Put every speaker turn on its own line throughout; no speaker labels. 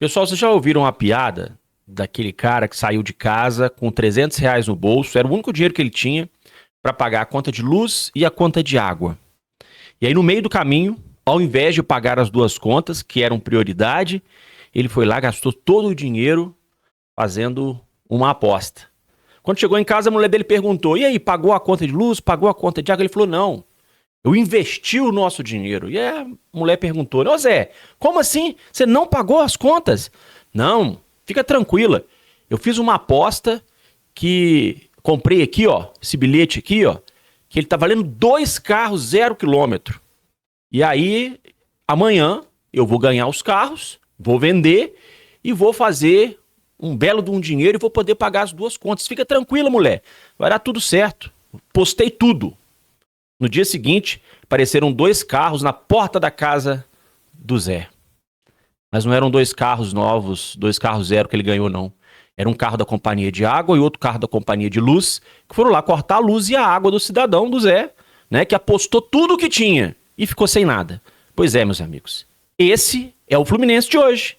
Pessoal, vocês já ouviram a piada daquele cara que saiu de casa com R$ 300 no bolso? Era o único dinheiro que ele tinha para pagar a conta de luz e a conta de água. E aí, no meio do caminho, ao invés de pagar as duas contas, que eram prioridade, ele foi lá, gastou todo o dinheiro fazendo uma aposta. Quando chegou em casa, a mulher dele perguntou: e aí, pagou a conta de luz, pagou a conta de água? Ele falou: não, eu investi o nosso dinheiro. E a mulher perguntou: ô Zé, como assim? Você não pagou as contas? Não, fica tranquila. Eu fiz uma aposta que comprei aqui, ó, esse bilhete aqui, ó, que ele tá valendo 2 carros 0 quilômetro. E aí, amanhã, eu vou ganhar os carros, vou vender e vou fazer um belo de um dinheiro e vou poder pagar as duas contas. Fica tranquila, mulher. Vai dar tudo certo. Postei tudo. No dia seguinte, apareceram 2 carros na porta da casa do Zé. Mas não eram 2 carros novos, 2 carros 0 que ele ganhou, não. Era um carro da companhia de água e outro carro da companhia de luz, que foram lá cortar a luz e a água do cidadão, do Zé, né, que apostou tudo o que tinha e ficou sem nada. Pois é, meus amigos. Esse é o Fluminense de hoje.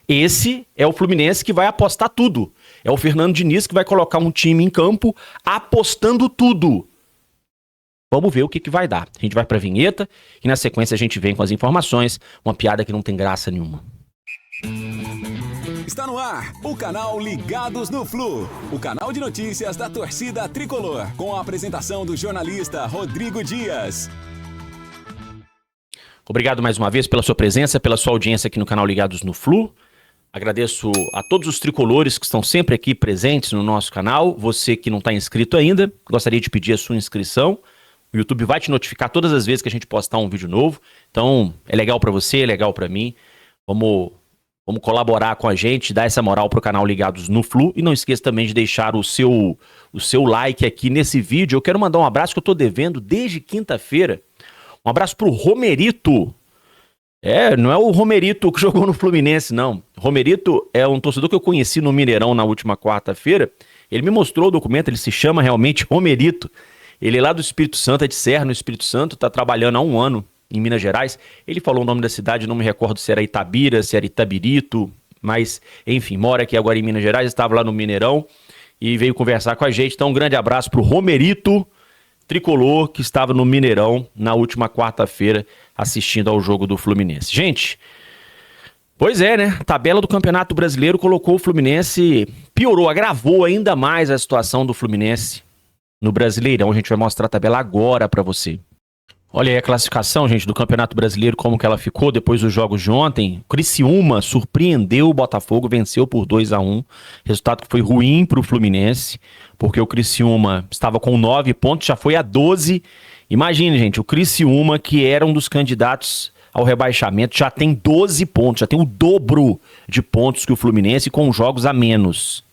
Esse é o Fluminense que vai apostar tudo. É o Fernando Diniz que vai colocar um time em campo apostando tudo. Vamos ver o que vai dar. A gente vai pra vinheta e na sequência a gente vem com as informações. Uma piada que não tem graça nenhuma.
Está no ar o canal Ligados no Flu, o canal de notícias da torcida tricolor, com a apresentação do jornalista Rodrigo Dias.
Obrigado mais uma vez pela sua presença, pela sua audiência aqui no canal Ligados no Flu. Agradeço a todos os tricolores que estão sempre aqui presentes no nosso canal. Você que não está inscrito ainda, gostaria de pedir a sua inscrição. O YouTube vai te notificar todas as vezes que a gente postar um vídeo novo. Então, é legal para você, é legal para mim. Vamos colaborar com a gente, dar essa moral pro canal Ligados no Flu. E não esqueça também de deixar o seu like aqui nesse vídeo. Eu quero mandar um abraço que eu tô devendo desde quinta-feira. Um abraço pro Romerito. Não é o Romerito que jogou no Fluminense, não. Romerito é um torcedor que eu conheci no Mineirão na última quarta-feira. Ele me mostrou o documento, ele se chama realmente Romerito. Ele é lá do Espírito Santo, é de Serra, no Espírito Santo, tá trabalhando há 1 ano em Minas Gerais. Ele falou o nome da cidade, não me recordo se era Itabira, se era Itabirito, mas, enfim, mora aqui agora em Minas Gerais, estava lá no Mineirão e veio conversar com a gente. Então, um grande abraço pro Romerito, tricolor, que estava no Mineirão na última quarta-feira assistindo ao jogo do Fluminense. Gente, pois é, né? A tabela do Campeonato Brasileiro colocou o Fluminense, piorou, agravou ainda mais a situação do Fluminense no Brasileirão. A gente vai mostrar a tabela agora pra você. Olha aí a classificação, gente, do Campeonato Brasileiro, como que ela ficou depois dos jogos de ontem. Criciúma surpreendeu o Botafogo, venceu por 2-1. Resultado que foi ruim pro Fluminense, porque o Criciúma estava com 9 pontos, já foi a 12. Imagine, gente, o Criciúma, que era um dos candidatos ao rebaixamento, já tem 12 pontos, já tem o dobro de pontos que o Fluminense, com jogos a menos.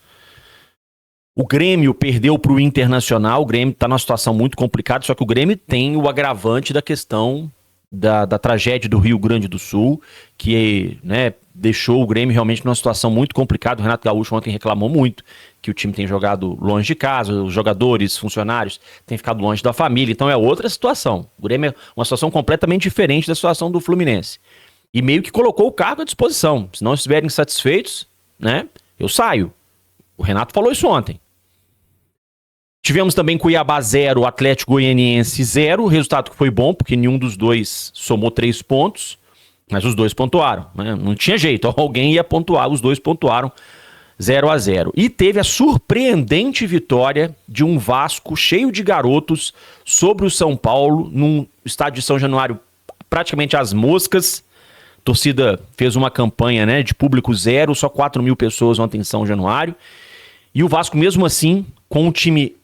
O Grêmio perdeu para o Internacional, o Grêmio está numa situação muito complicada, só que o Grêmio tem o agravante da questão da tragédia do Rio Grande do Sul, que, né, deixou o Grêmio realmente numa situação muito complicada. O Renato Gaúcho ontem reclamou muito que o time tem jogado longe de casa, os jogadores, funcionários têm ficado longe da família, então é outra situação. O Grêmio é uma situação completamente diferente da situação do Fluminense. E meio que colocou o cargo à disposição. Se não estiverem satisfeitos, né, eu saio. O Renato falou isso ontem. Tivemos também Cuiabá 0, Atlético Goianiense 0, resultado que foi bom, porque nenhum dos dois somou 3 pontos, mas os dois pontuaram, né? Não tinha jeito, alguém ia pontuar, os dois pontuaram 0-0. E teve a surpreendente vitória de um Vasco cheio de garotos sobre o São Paulo, num estádio de São Januário praticamente às moscas. A torcida fez uma campanha, né, de público 0, só 4 mil pessoas ontem em São Januário. E o Vasco, mesmo assim, com um time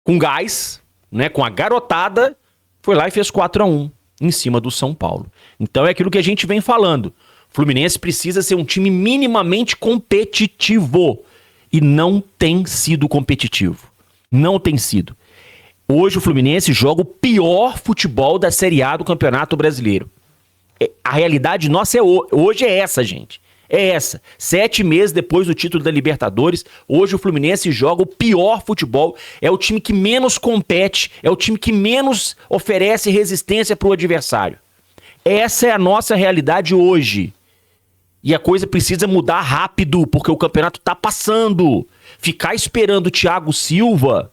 com gás, né, com a garotada, foi lá e fez 4-1 em cima do São Paulo. Então é aquilo que a gente vem falando. O Fluminense precisa ser um time minimamente competitivo. E não tem sido competitivo. Não tem sido. Hoje o Fluminense joga o pior futebol da Série A do Campeonato Brasileiro. A realidade nossa hoje é essa, gente. É essa. 7 meses depois do título da Libertadores, hoje o Fluminense joga o pior futebol. É o time que menos compete, é o time que menos oferece resistência para o adversário. Essa é a nossa realidade hoje. E a coisa precisa mudar rápido, porque o campeonato tá passando. Ficar esperando o Thiago Silva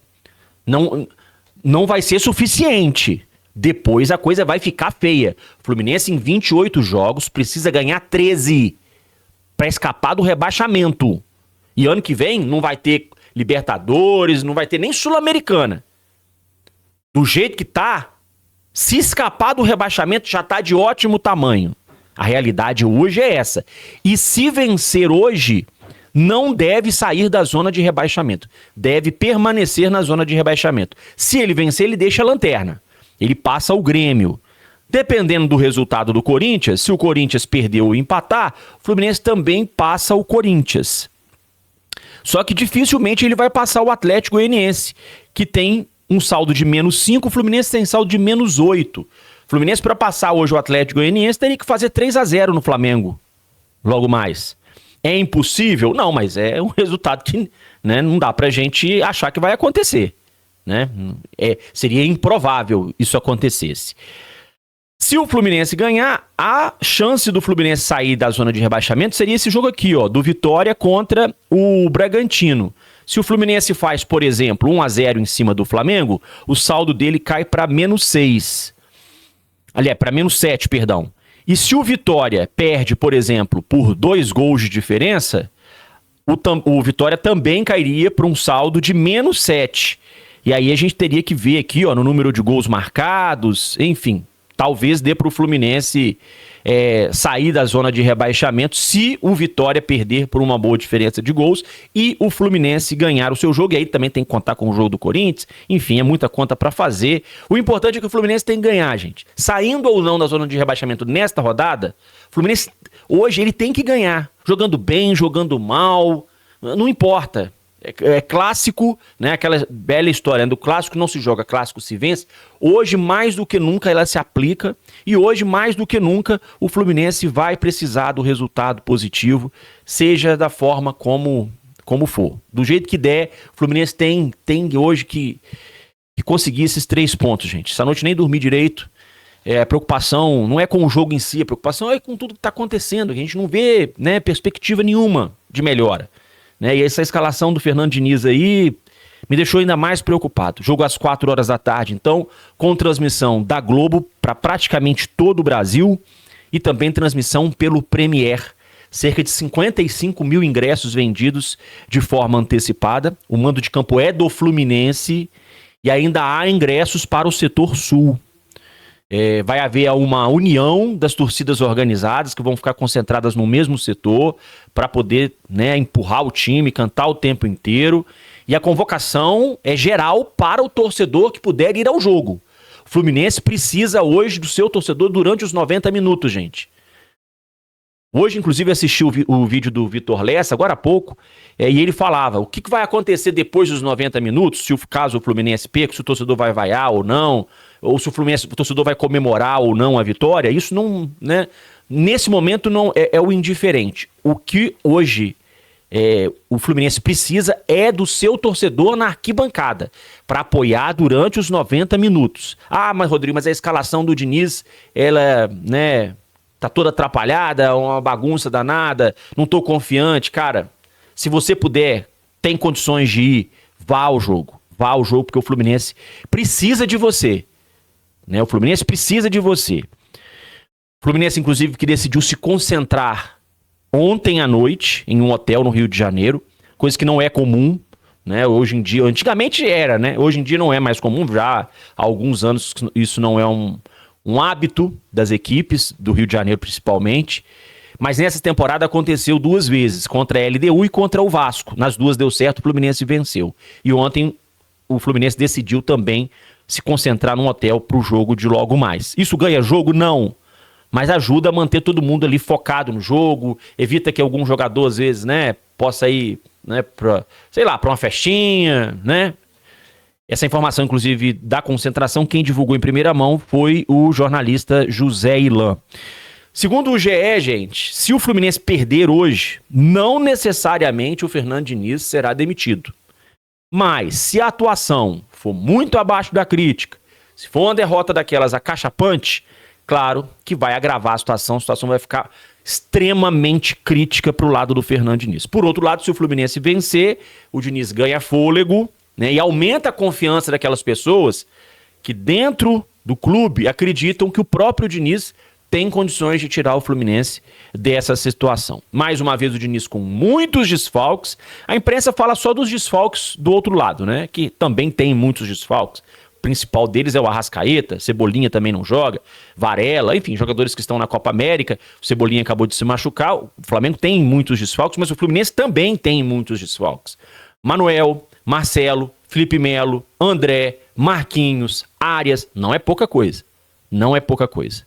não vai ser suficiente. Depois a coisa vai ficar feia. Fluminense em 28 jogos precisa ganhar 13 para escapar do rebaixamento. E ano que vem não vai ter Libertadores, não vai ter nem Sul-Americana. Do jeito que tá, se escapar do rebaixamento já tá de ótimo tamanho. A realidade hoje é essa. E se vencer hoje, não deve sair da zona de rebaixamento. Deve permanecer na zona de rebaixamento. Se ele vencer, ele deixa a lanterna. Ele passa o Grêmio. Dependendo do resultado do Corinthians, se o Corinthians perder ou empatar, o Fluminense também passa o Corinthians. Só que dificilmente ele vai passar o Atlético Goianiense, que tem um saldo de -5, o Fluminense tem saldo de -8. O Fluminense, para passar hoje o Atlético Goianiense, teria que fazer 3-0 no Flamengo, logo mais. É impossível? Não, mas é um resultado que, né, não dá pra gente achar que vai acontecer. Né? Seria improvável isso acontecesse. Se o Fluminense ganhar, a chance do Fluminense sair da zona de rebaixamento seria esse jogo aqui, ó, do Vitória contra o Bragantino. Se o Fluminense faz, por exemplo, 1-0 em cima do Flamengo, o saldo dele cai para -6. Aliás, para -7, perdão. E se o Vitória perde, por exemplo, por 2 gols de diferença, o Vitória também cairia para um saldo de -7. E aí a gente teria que ver aqui, ó, no número de gols marcados, enfim, talvez dê para o Fluminense sair da zona de rebaixamento se o Vitória perder por uma boa diferença de gols e o Fluminense ganhar o seu jogo. E aí também tem que contar com o jogo do Corinthians. Enfim, é muita conta para fazer. O importante é que o Fluminense tem que ganhar, gente. Saindo ou não da zona de rebaixamento nesta rodada, o Fluminense hoje ele tem que ganhar. Jogando bem, jogando mal, não importa. É clássico, né? Aquela bela história do clássico não se joga, clássico se vence. Hoje, mais do que nunca, ela se aplica. E hoje, mais do que nunca, o Fluminense vai precisar do resultado positivo, seja da forma como for. Do jeito que der, o Fluminense tem hoje que conseguir esses 3 pontos, gente. Essa noite nem dormi direito. A preocupação não é com o jogo em si, a preocupação é com tudo que está acontecendo. A gente não vê, né, perspectiva nenhuma de melhora. Né? E essa escalação do Fernando Diniz aí me deixou ainda mais preocupado. Jogo às 4 horas da tarde, então, com transmissão da Globo para praticamente todo o Brasil e também transmissão pelo Premier. Cerca de 55 mil ingressos vendidos de forma antecipada. O mando de campo é do Fluminense e ainda há ingressos para o setor sul. Vai haver uma união das torcidas organizadas que vão ficar concentradas no mesmo setor para poder, né, empurrar o time, cantar o tempo inteiro. E a convocação é geral para o torcedor que puder ir ao jogo. O Fluminense precisa hoje do seu torcedor durante os 90 minutos, gente. Hoje, inclusive, assisti o vídeo do Vitor Lessa, agora há pouco, e ele falava o que vai acontecer depois dos 90 minutos, se o caso o Fluminense perca, se o torcedor vai vaiar ou não, ou se o torcedor vai comemorar ou não a vitória. Isso não, né? Nesse momento não é o indiferente. O que hoje o Fluminense precisa é do seu torcedor na arquibancada para apoiar durante os 90 minutos. Ah, mas Rodrigo, mas a escalação do Diniz, ela, né, tá toda atrapalhada, uma bagunça danada, não tô confiante. Cara, se você puder, tem condições de ir, vá ao jogo, porque o Fluminense precisa de você. Né? O Fluminense precisa de você. O Fluminense, inclusive, que decidiu se concentrar ontem à noite em um hotel no Rio de Janeiro, coisa que não é comum, né? Hoje em dia, antigamente era, né? Hoje em dia não é mais comum, já há alguns anos isso não é um hábito das equipes, do Rio de Janeiro principalmente, mas nessa temporada aconteceu 2 vezes, contra a LDU e contra o Vasco. Nas 2 deu certo, o Fluminense venceu. E ontem o Fluminense decidiu também se concentrar num hotel para o jogo de logo mais. Isso ganha jogo? Não. Mas ajuda a manter todo mundo ali focado no jogo, evita que algum jogador, às vezes, né, possa ir, né, para uma festinha, né? Essa informação, inclusive, da concentração, quem divulgou em primeira mão foi o jornalista José Ilan. Segundo o GE, gente, se o Fluminense perder hoje, não necessariamente o Fernando Diniz será demitido. Mas se a atuação for muito abaixo da crítica, se for uma derrota daquelas acachapante, claro que vai agravar a situação vai ficar extremamente crítica para o lado do Fernando Diniz. Por outro lado, se o Fluminense vencer, o Diniz ganha fôlego, né, e aumenta a confiança daquelas pessoas que dentro do clube acreditam que o próprio Diniz tem condições de tirar o Fluminense dessa situação. Mais uma vez o Diniz com muitos desfalques. A imprensa fala só dos desfalques do outro lado, né? Que também tem muitos desfalques. O principal deles é o Arrascaeta, Cebolinha também não joga, Varela, enfim, jogadores que estão na Copa América. O Cebolinha acabou de se machucar. O Flamengo tem muitos desfalques, mas o Fluminense também tem muitos desfalques. Manuel, Marcelo, Felipe Melo, André, Marquinhos, Arias, não é pouca coisa. Não é pouca coisa.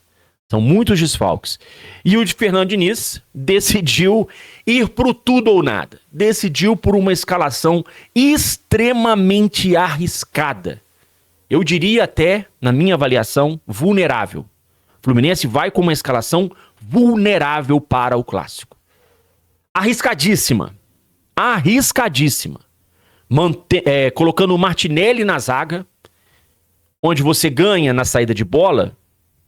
São muitos desfalques. E o de Fernando Diniz decidiu ir pro tudo ou nada. Decidiu por uma escalação extremamente arriscada. Eu diria até, na minha avaliação, vulnerável. O Fluminense vai com uma escalação vulnerável para o Clássico. Arriscadíssima. Arriscadíssima. Colocando o Martinelli na zaga, onde você ganha na saída de bola,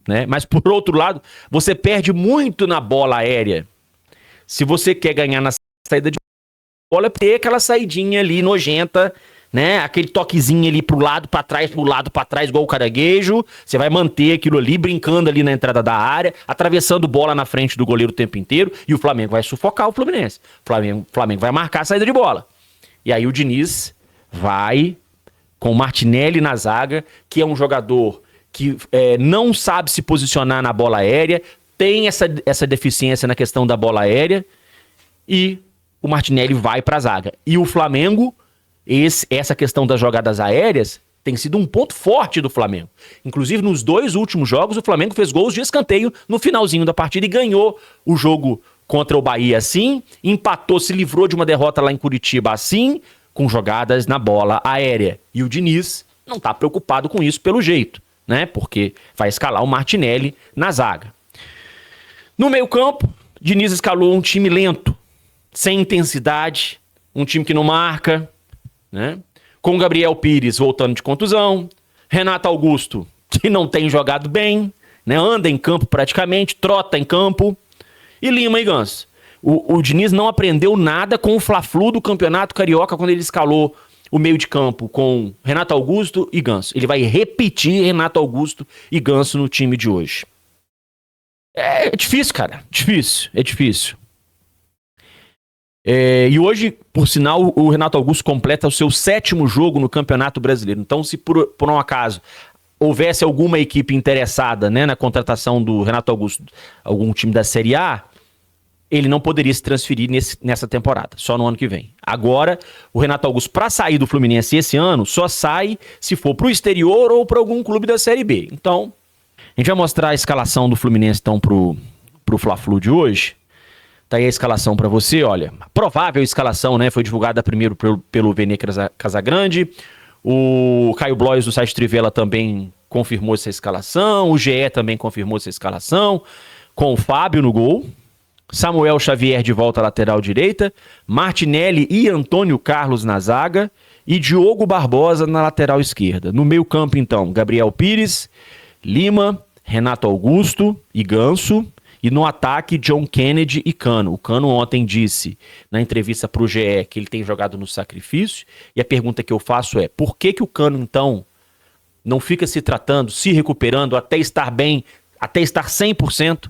né? Mas por outro lado, você perde muito na bola aérea. Se você quer ganhar na saída de bola, ter aquela saidinha ali nojenta, né? Aquele toquezinho ali pro lado, pra trás, igual o caranguejo. Você vai manter aquilo ali, brincando ali na entrada da área, atravessando bola na frente do goleiro o tempo inteiro, e o Flamengo vai sufocar o Fluminense. O Flamengo vai marcar a saída de bola. E aí o Diniz vai com o Martinelli na zaga, que é um jogador que não sabe se posicionar na bola aérea, tem essa deficiência na questão da bola aérea, e o Martinelli vai para a zaga. E o Flamengo, essa questão das jogadas aéreas tem sido um ponto forte do Flamengo. Inclusive, nos 2 últimos jogos, o Flamengo fez gols de escanteio no finalzinho da partida e ganhou o jogo contra o Bahia assim, empatou, se livrou de uma derrota lá em Curitiba assim, com jogadas na bola aérea. E o Diniz não está preocupado com isso pelo jeito, né? Porque vai escalar o Martinelli na zaga. No meio-campo, Diniz escalou um time lento, sem intensidade, um time que não marca, né? Com Gabriel Pires voltando de contusão, Renato Augusto, que não tem jogado bem, né? Anda em campo praticamente, trota em campo, e Lima e Ganso. O Diniz não aprendeu nada com o Fla-Flu do Campeonato Carioca quando ele escalou o meio de campo com Renato Augusto e Ganso. Ele vai repetir Renato Augusto e Ganso no time de hoje. É difícil, cara. É difícil. E hoje, por sinal, o Renato Augusto completa o seu 7º jogo no Campeonato Brasileiro. Então, se por um acaso houvesse alguma equipe interessada, né, na contratação do Renato Augusto, algum time da Série A, ele não poderia se transferir nessa temporada, só no ano que vem. Agora, o Renato Augusto, para sair do Fluminense esse ano, só sai se for pro exterior ou para algum clube da Série B. Então, a gente vai mostrar a escalação do Fluminense então pro Fla-Flu de hoje. Tá aí a escalação para você, olha. A provável escalação, né, foi divulgada primeiro pelo Vene Casagrande. O Caio Blois do site Trivela também confirmou essa escalação. O GE também confirmou essa escalação, com o Fábio no gol. Samuel Xavier de volta à lateral direita, Martinelli e Antônio Carlos na zaga e Diogo Barbosa na lateral esquerda. No meio campo, então, Gabriel Pires, Lima, Renato Augusto e Ganso. E no ataque, John Kennedy e Cano. O Cano ontem disse na entrevista para o GE que ele tem jogado no sacrifício. E a pergunta que eu faço é, por que o Cano, então, não fica se tratando, se recuperando até estar bem, até estar 100%?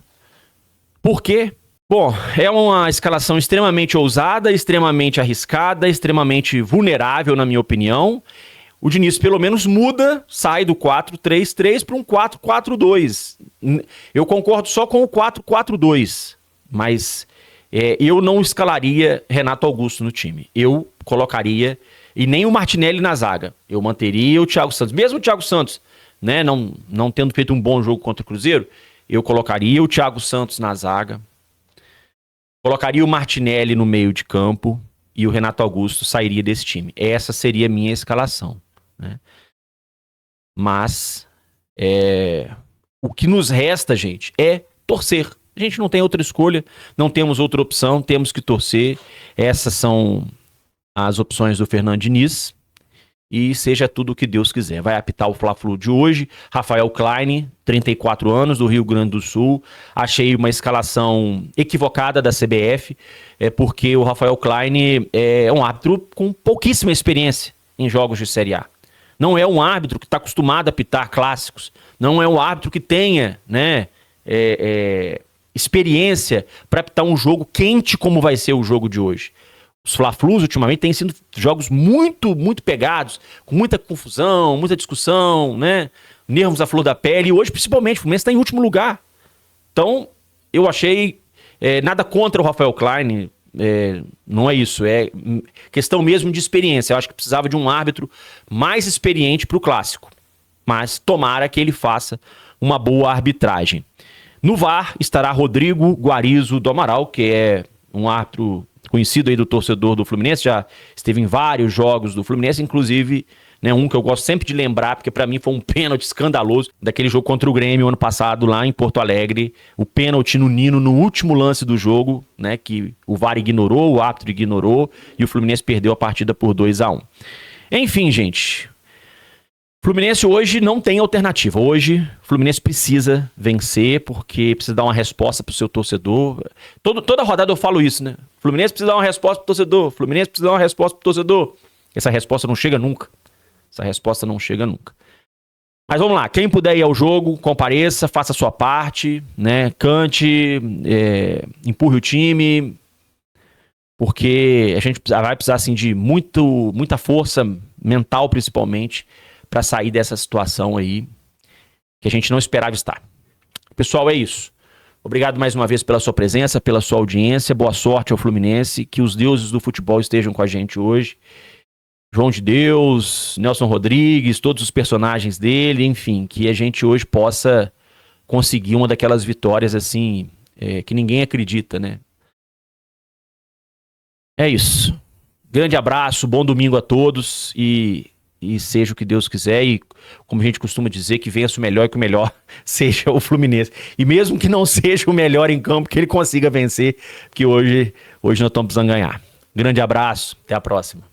Por quê? Bom, é uma escalação extremamente ousada, extremamente arriscada, extremamente vulnerável, na minha opinião. O Diniz, pelo menos, muda, sai do 4-3-3 para um 4-4-2. Eu concordo só com o 4-4-2, mas eu não escalaria Renato Augusto no time. Eu colocaria, e nem o Martinelli na zaga. Eu manteria o Thiago Santos. Mesmo o Thiago Santos, né, não tendo feito um bom jogo contra o Cruzeiro, eu colocaria o Thiago Santos na zaga. Colocaria o Martinelli no meio de campo e o Renato Augusto sairia desse time. Essa seria a minha escalação, né? Mas o que nos resta, gente, é torcer. A gente não tem outra escolha, não temos outra opção, temos que torcer. Essas são as opções do Fernando Diniz. e seja tudo o que Deus quiser. Vai apitar o Fla-Flu de hoje, Rafael Klein, 34 anos, do Rio Grande do Sul. Achei uma escalação equivocada da CBF, porque o Rafael Klein é um árbitro com pouquíssima experiência em jogos de Série A. Não é um árbitro que está acostumado a apitar clássicos, não é um árbitro que tenha, né, experiência para apitar um jogo quente como vai ser o jogo de hoje. Os Fla-Flus, ultimamente, têm sido jogos muito, muito pegados, com muita confusão, muita discussão, né? Nervos à flor da pele. E hoje, principalmente, o Fluminense está em último lugar. Então, eu achei nada contra o Rafael Klein. Não é isso. É questão mesmo de experiência. Eu acho que precisava de um árbitro mais experiente para o clássico. Mas tomara que ele faça uma boa arbitragem. No VAR estará Rodrigo Guarizo do Amaral, que é um árbitro conhecido aí do torcedor do Fluminense, já esteve em vários jogos do Fluminense, inclusive, né, um que eu gosto sempre de lembrar, porque pra mim foi um pênalti escandaloso, daquele jogo contra o Grêmio ano passado lá em Porto Alegre, o pênalti no Nino no último lance do jogo, né, que o VAR ignorou, o árbitro ignorou, e o Fluminense perdeu a partida por 2-1. Enfim, gente, Fluminense hoje não tem alternativa. Hoje, o Fluminense precisa vencer, porque precisa dar uma resposta pro seu torcedor. Toda rodada eu falo isso, né? Fluminense precisa dar uma resposta pro torcedor. Fluminense precisa dar uma resposta pro torcedor. Essa resposta não chega nunca. Essa resposta não chega nunca. Mas vamos lá. Quem puder ir ao jogo, compareça, faça a sua parte, né? Cante, empurre o time, porque a gente vai precisar, assim, de muita força mental, principalmente, para sair dessa situação aí que a gente não esperava estar. Pessoal, é isso. Obrigado mais uma vez pela sua presença, pela sua audiência. Boa sorte ao Fluminense. Que os deuses do futebol estejam com a gente hoje. João de Deus, Nelson Rodrigues, todos os personagens dele, enfim, que a gente hoje possa conseguir uma daquelas vitórias assim, que ninguém acredita, né? É isso. Grande abraço, bom domingo a todos e seja o que Deus quiser, e como a gente costuma dizer, que vença o melhor e que o melhor seja o Fluminense. E mesmo que não seja o melhor em campo, que ele consiga vencer, porque hoje nós estamos precisando ganhar. Grande abraço, até a próxima.